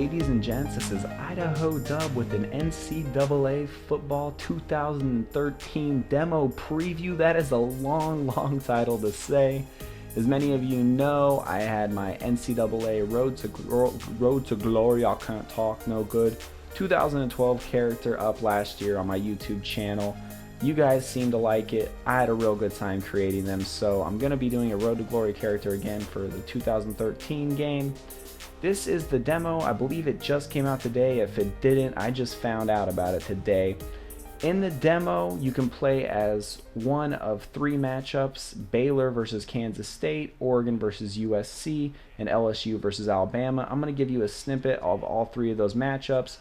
ladies and gents. This is Idaho Dub with an NCAA Football 2013 demo preview. That is a long title to say. As many of you know, I had my NCAA Road to Glory, I can't talk, no good, 2012 character up last year on my YouTube channel. You guys seem to like it. I had a real good time creating them, so I'm going to be doing a Road to Glory character again for the 2013 game. This is the demo. I believe it just came out today. If it didn't, I just found out about it today. In the demo, you can play as one of three matchups: Baylor versus Kansas State, Oregon versus USC, and LSU versus Alabama. I'm going to give you a snippet of all three of those matchups.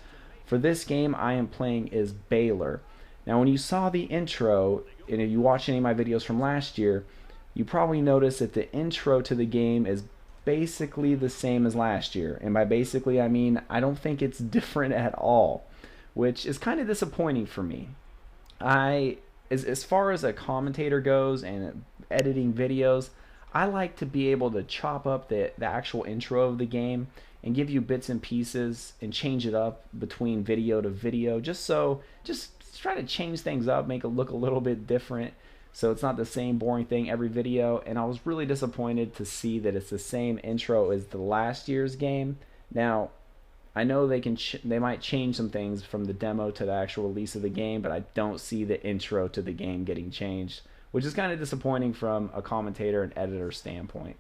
For this game, I am playing as Baylor. Now, when you saw the intro, and if you watched any of my videos from last year, you probably noticed that the intro to the game is basically the same as last year. And by basically, I mean I don't think it's different at all, which is kind of disappointing for me. As far as a commentator goes and editing videos, I like to be able to chop up the actual intro of the game and give you bits and pieces and change it up between video to video, just try to change things up, make it look a little bit different, so it's not the same boring thing every video. And I was really disappointed to see that it's the same intro as the last year's game. Now, I know they might change some things from the demo to the actual release of the game, but I don't see the intro to the game getting changed, which is kind of disappointing from a commentator and editor standpoint.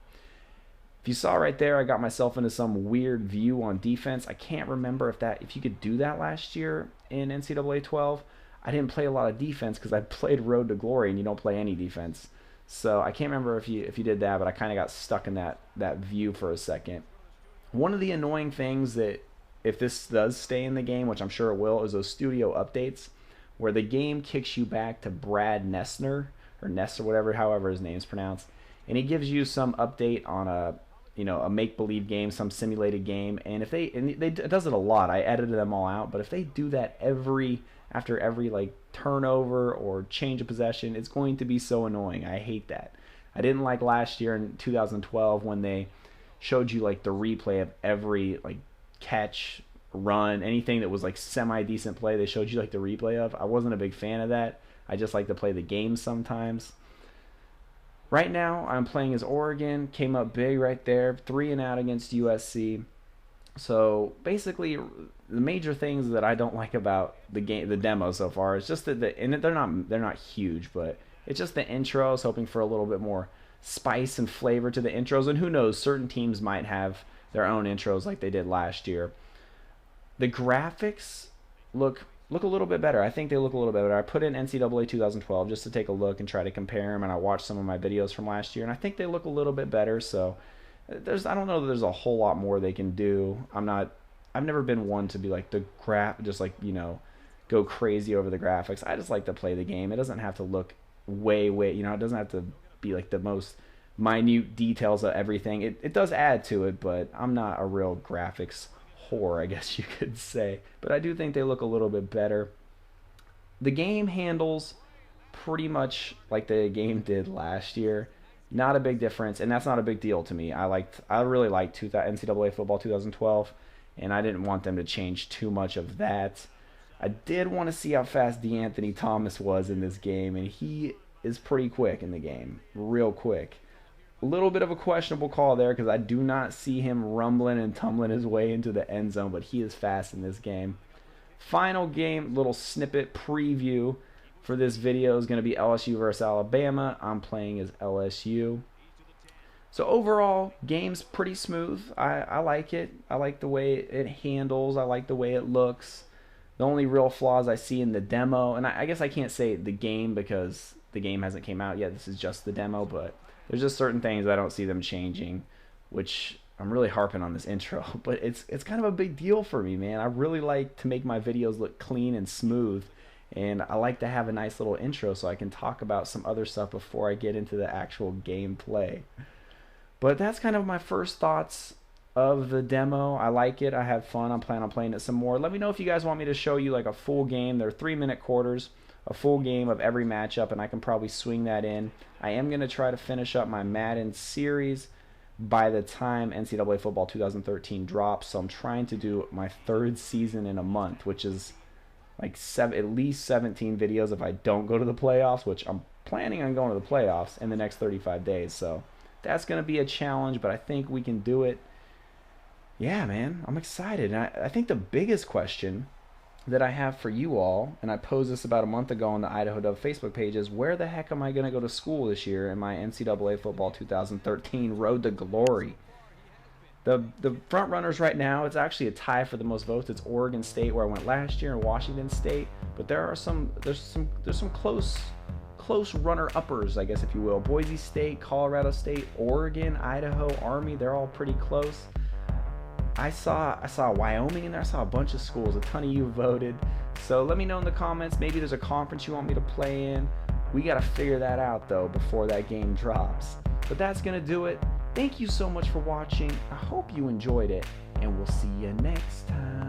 If you saw right there, I got myself into some weird view on defense. I can't remember if you could do that last year in NCAA 12. I didn't play a lot of defense because I played Road to Glory and you don't play any defense. So I can't remember if you did that, but I kind of got stuck in that view for a second. One of the annoying things that, if this does stay in the game, which I'm sure it will, is those studio updates where the game kicks you back to Brad Nessner, or Ness or whatever, however his name's pronounced, and he gives you some update on a make-believe game, some simulated game. And it does it a lot. I edited them all out, but if they do that after every like turnover or change of possession, it's going to be so annoying. I hate that. I didn't like last year in 2012 when they showed you like the replay of every like catch, run, anything that was like semi-decent play. They showed you like the replay of. I wasn't a big fan of that. I just like to play the game sometimes. Right now, I'm playing as Oregon. Came up big right there, 3-0 against USC. So basically, the major things that I don't like about the demo so far is just that they're not huge, but it's just the intros. Hoping for a little bit more spice and flavor to the intros, and who knows, certain teams might have their own intros like they did last year. The graphics look a little bit better. I think they look a little bit better. I put in NCAA 2012 just to take a look and try to compare them, and I watched some of my videos from last year, and I think they look a little bit better. So I don't know that there's a whole lot more they can do. I've never been one to be like go crazy over the graphics. I just like to play the game. It doesn't have to look way, it doesn't have to be like the most minute details of everything. It does add to it, but I'm not a real graphics whore, I guess you could say. But I do think they look a little bit better. The game handles pretty much like the game did last year. Not a big difference, and that's not a big deal to me. I really liked NCAA football 2012, and I didn't want them to change too much of that. I did want to see how fast DeAnthony Thomas was in this game, and he is pretty quick in the game, real quick. A little bit of a questionable call there because I do not see him rumbling and tumbling his way into the end zone, but he is fast in this game. Final game, little snippet preview for this video is going to be LSU versus Alabama. I'm playing as LSU. So overall, game's pretty smooth. I like it. I like the way it handles. I like the way it looks. The only real flaws I see in the demo, and I guess I can't say the game because the game hasn't came out yet. This is just the demo, but there's just certain things I don't see them changing, which I'm really harping on this intro, but it's kind of a big deal for me, man. I really like to make my videos look clean and smooth, and I like to have a nice little intro so I can talk about some other stuff before I get into the actual gameplay. But that's kind of my first thoughts of the demo. I like it. I have fun. I'm planning on playing it some more. Let me know if you guys want me to show you like a full game. They're 3-minute quarters, a full game of every matchup, and I can probably swing that in. I am going to try to finish up my Madden series, by the time NCAA football 2013 drops. So I'm trying to do my third season in a month, which is like at least 17 videos if I don't go to the playoffs, which I'm planning on going to the playoffs in the next 35 days. So that's going to be a challenge, but I think we can do it. Yeah, man, I'm excited. And I think the biggest question that I have for you all, and I posed this about a month ago on the Idaho Dove Facebook page, is where the heck am I going to go to school this year in my NCAA football 2013 road to glory? The front runners right now, it's actually a tie for the most votes. It's Oregon State, where I went last year, and Washington State. But there's some close runner uppers, I guess, if you will. Boise State, Colorado State, Oregon, Idaho, Army. They're all pretty close. I saw Wyoming in there. I saw a bunch of schools. A ton of you voted. So let me know in the comments. Maybe there's a conference you want me to play in. We got to figure that out, though, before that game drops. But that's going to do it. Thank you so much for watching. I hope you enjoyed it, and we'll see you next time.